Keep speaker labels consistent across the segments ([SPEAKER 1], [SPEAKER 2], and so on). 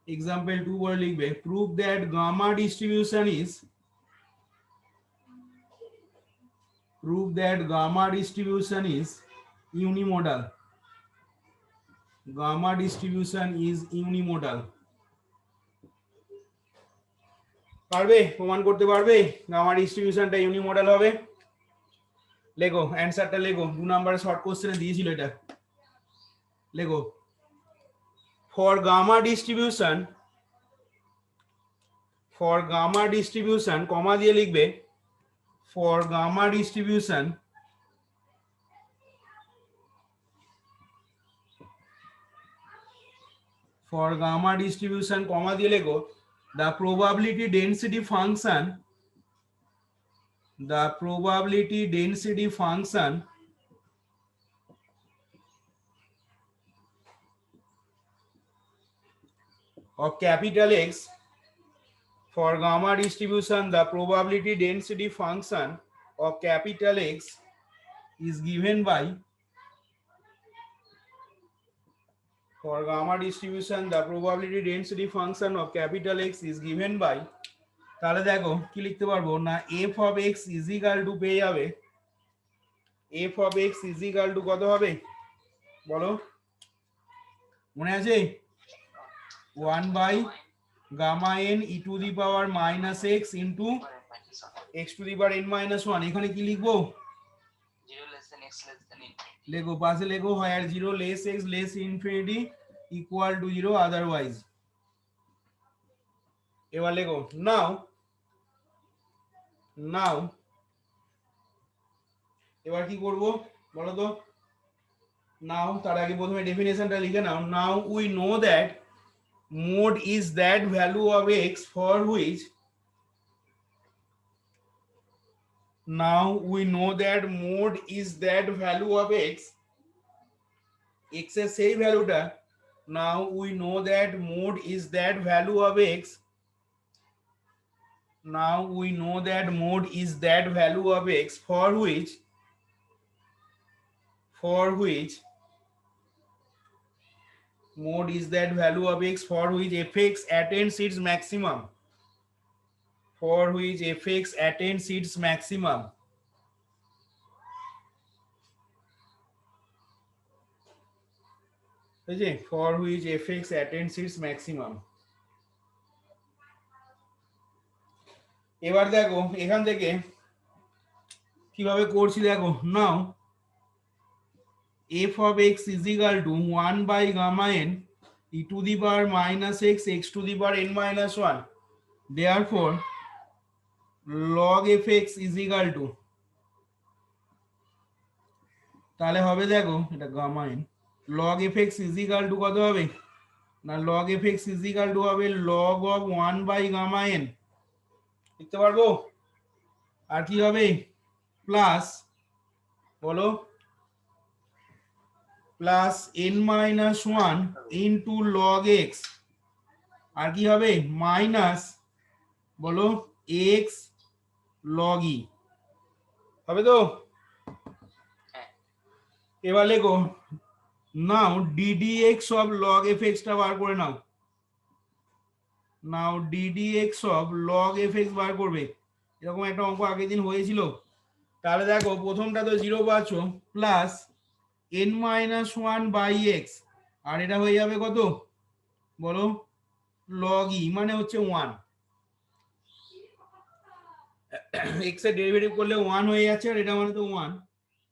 [SPEAKER 1] Example 2 वर लिखबे prove that gamma distribution is unimodal gamma distribution is unimodal পারবে প্রমাণ করতে পারবে গামা ডিস্ট্রিবিউশনটা ইউনিমোডাল হবে লেখো অ্যানসারটা লেখো 2 নম্বরে শর্ট কোশ্চেনে দিয়েছিল এটা লেখো for gamma distribution কমা দিয়ে লিখবে for gamma distribution কমা দিয়ে লেখো the probability density function of capital X for gamma distribution the probability density function of capital X is given by for gamma distribution the probability density function of capital X is given by তাহলে দেখো কি লিখতে পারবো না f of x is equal to পেয়ে যাবে f of x is equal to কত হবে বলো মনে আছে 1 by gamma n e to the power minus x into x to the power n minus 1 এখানে কি লিখবো
[SPEAKER 2] 0 less than x less than infinity
[SPEAKER 1] লেখো পাশে লেখো where 0 less x less infinity equal to 0 otherwise এবার লেখো now এবার কি করব বলো তো now তার আগে প্রথমে ডেফিনেশনটা লিখে নাও now we know that mod is that value of x for which now we know that mod is that value of x x এর সেই ভ্যালুটা now we know that mod is that value of x now we know that mod is that value of x for which mod is that value of x for which fx attains its maximum for which fx attains its maximum for which fx attains its maximum এবার দেখো এখান থেকে কিভাবে করছি দেখো নাও f of x is equal to 1 by gamma n e to the power minus x x to the power n minus 1 therefore log fx is equal to তাহলে হবে দেখো এটা gamma n log fx is equal to কত হবে না log fx is equal to হবে log of 1 by gamma n লিখতে পারবো আর কি হবে প্লাস বলো plus n minus 1 into log x আর কি হবে মাইনাস বলো x log e হবে তো এবার লেখো নাও ddx of log fx টা বার করে নাও নাও ddx of log fx বার করবে এরকম একটা অঙ্ক আগের দিন হয়েছিল তাহলে দেখো প্রথমটা তো 0 পাচ্ছো plus n minus 1 by x আর এটা হয়ে যাবে কত বলো log e মানে হচ্ছে 1 x এর ডেরিভেটিভ করলে 1 হয়ে যাচ্ছে আর এটা মানে তো 1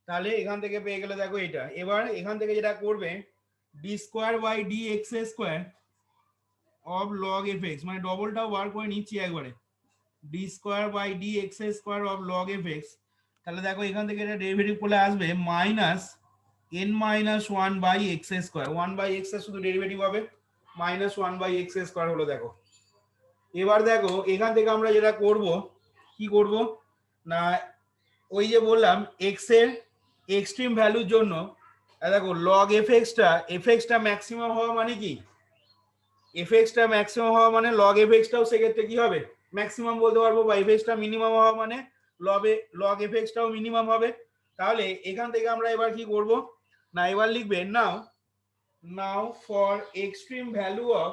[SPEAKER 1] তাহলে এখান থেকে পেয়ে গেলে দেখো এটা এবার এখান থেকে যেটা করবে d square by dx square of log fx মানে ডবলটাও বার করে নিচ্ছি একবারে d square by dx square of log fx তাহলে দেখো এখান থেকে এটা ডেরিভেটিভ করলে আসবে minus n minus 1 by x square 1 by x এর শুধু ডেরিভেটিভ হবে মাইনাস 1 by x স্কয়ার হলো দেখো এবার দেখো এখান থেকে আমরা যেটা করব কি করব না ওই যে বললাম x এর এক্সট্রিম ভ্যালুর জন্য দেখো log fx টা ম্যাক্সিমাম হওয়া মানে কি fx টা ম্যাক্সিমাম হওয়া মানে log fx টাও সেক্ষেত্রে কি হবে ম্যাক্সিমাম বলতে পারবো বা fx টা মিনিমাম হওয়া মানে log fx টাও মিনিমাম হবে তাহলে এখান থেকে আমরা এবার কি করব না এবার লিখবে now for extreme value of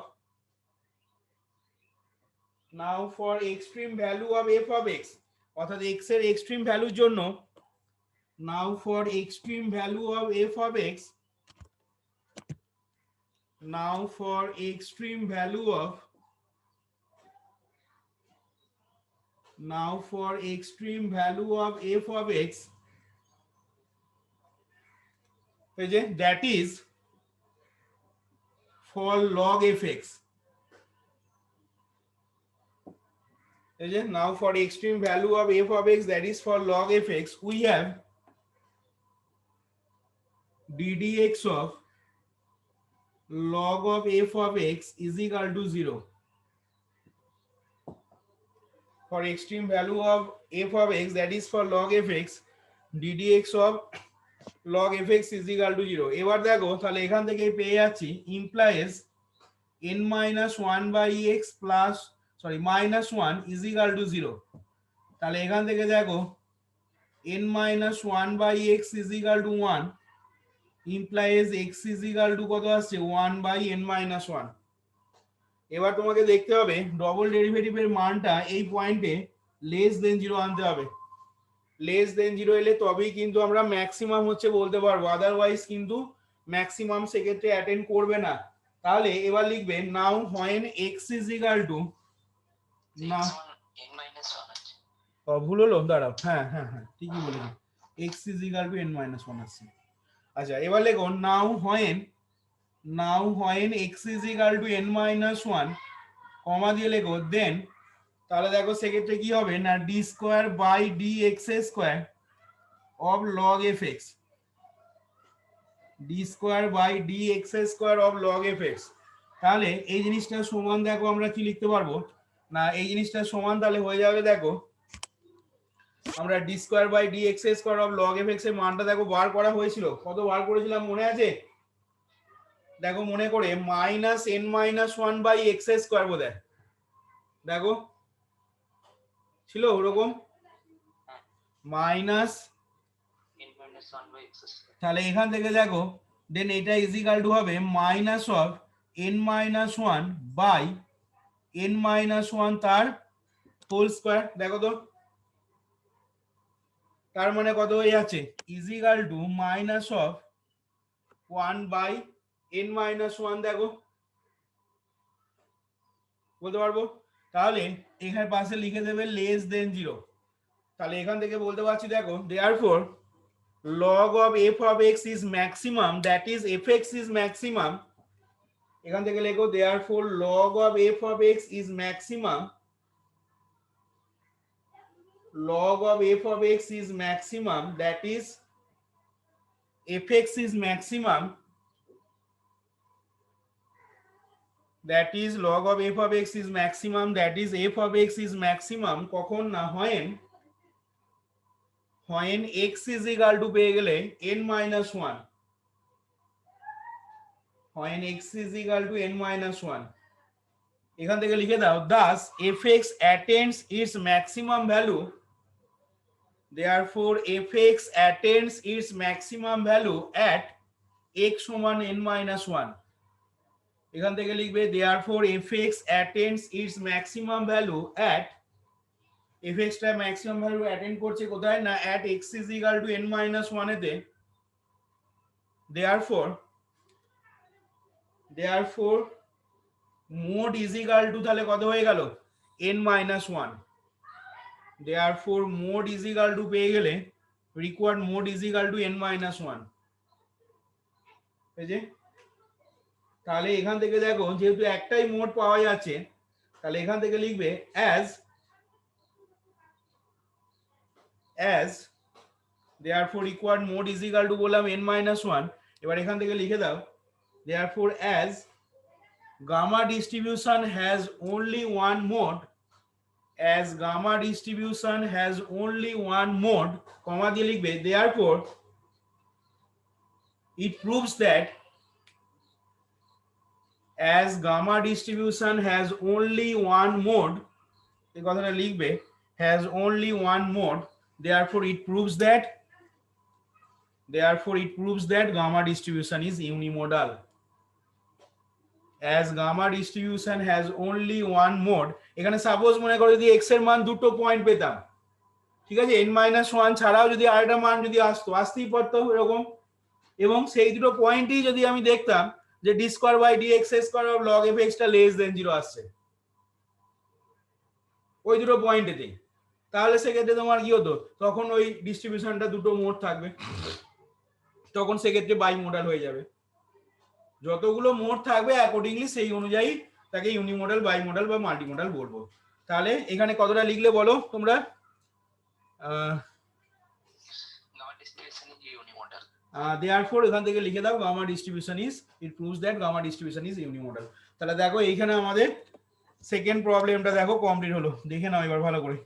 [SPEAKER 1] now for extreme value of F of X, অর্থাৎ এক্স এর এক্সট্রিম ভ্যালুর জন্য now for extreme value of F of X, now for extreme value of, now for extreme value of f of x, that is for log fx, now for extreme value of f of x, that is for log fx, we have ddx of log of f of x is equal to 0. For extreme value of f of x, that is for log fx, ddx of log fx is equal to 0. এবার দেখো তাহলে এখান থেকে পেয়ে যাচ্ছি implies n minus 1 by x plus minus 1 is equal to 0. তাহলে এখান থেকে দেখো n minus 1 by x is equal to 1 implies x is equal to কত আসছে 1 by n minus 1. এবার তোমাকে দেখতে হবে ডবল ডেরিভেটিভের মানটা এই পয়েন্টে লেস দেন 0 আনতে হবে। লেস দেন 0 এলে তবেই কিন্তু আমরা ম্যাক্সিমাম হচ্ছে বলতে পারবো, আদারওয়াইজ কিন্তু ম্যাক্সিমাম সেক্ষেত্রে অ্যাটেন্ড করবে না। তাহলে এবার লিখবে now when x is equal to, না ভুল হলো, দাঁড়াও, হ্যাঁ হ্যাঁ হ্যাঁ ঠিকই বলেছি, x is equal to n minus 1 আসছে। আচ্ছা এবার লেখো now when x is equal to n minus 1 comma দিয়ে লেখো দেন, তাহলে দেখো সেক্ষেত্রে কি হবে না d square by dx square of log fx, d square by dx square of log fx। তাহলে এই জিনিসটা সমান দেখো আমরা কি লিখতে পারবো না, এই জিনিসটা সমান তাহলে হয়ে যাবে দেখো আমরা d square by dx square of log fx এর মানটা দেখো বার করা হয়েছিল, কত বার করেছিলাম মনে আছে? দেখো মনে করে minus n minus 1 by x square বোধহয়, দেখো ছিল ওরকম মাইনাস, তাহলে এখান থেকে দেখো দেন এটা ইজ ইকুয়াল টু হবে minus of n minus 1 by n minus 1 তার হোল স্কয়ার। দেখো তো তার মানে কত হয়ে যাচ্ছে is equal to minus of 1 by n minus 1, দেখো বলতে পারবো। তাহলে এখানে পাশে লিখে দেবে লেস দেন 0, তাহলে এখান থেকে বলতে পারছি দেখো therefore log of f of x is maximum, that is fx is maximum, এখান থেকে লেখো therefore log of f of x is maximum, log of f of x is maximum, that is fx is maximum, that is log of f of x is maximum, that is f of x is maximum কখন না when x is equal to পেয়ে গেলে n minus 1, when x is equal to n minus 1, এখান থেকে লিখে দাও thus fx attains its maximum value, therefore fx attains its maximum value at x সমান n minus 1, এখান থেকে লিখবে therefore fx attains its maximum value at, fx টা maximum value attend করছে কোথায় না at x is equal to n minus 1 এতে, therefore mod is equal to তাহলে কত হয়ে গেল n minus 1, therefore mod is equal to পেয়ে গেলে required mod is equal to n minus 1, এই যে তাহলে এখান থেকে দেখো যেহেতু একটাই মোড পাওয়া যাচ্ছে তাহলে এখান থেকে লিখবে as therefore required mode is equal to বললাম n minus 1, এবার এখান থেকে লিখে দাও therefore as gamma distribution has only one mode, as gamma distribution has only one mode কমা দিয়ে লিখবে therefore it proves that as gamma distribution has only one mode, এই কথাটা লিখবে has only one mode, therefore it proves that gamma distribution is unimodal, as gamma distribution has only one mode, এখানে suppose মনে করো যদি x এর মান দুটো পয়েন্ট পেতাম, ঠিক আছে, n-1 ছাড়াও যদি আরেকটা মান যদি আসতেই পারতো এরকম, এবং সেই দুটো পয়েন্টই যদি আমি দেখতাম যে d square by dx square of log f x টা লেস দেন 0 আসছে ওই দুটো পয়েন্টেতেই, তাহলে সেক্ষেত্রে তোমার কি হতো, তখন ওই ডিস্ট্রিবিউশনটা দুটো মোড থাকবে, তখন সেক্ষেত্রে বাই মোডাল হয়ে যাবে। যতগুলো মোড থাকবে অ্যাকর্ডিংলি সেই অনুযায়ী তাকে ইউনিমোডাল, বাই মোডাল বা মাল্টিমোডাল বলবো। তাহলে এখানে কতটা লিখলে বলো তোমরা?
[SPEAKER 2] Gamma distribution is unimodal.
[SPEAKER 1] therefore এখান থেকে লিখে দাও gamma distribution is, it proves that gamma distribution is unimodal. তাহলে দেখো এইখানে আমাদের সেকেন্ড প্রবলেমটা দেখো কমপ্লিট হলো, দেখে নাও এবার ভালো করে।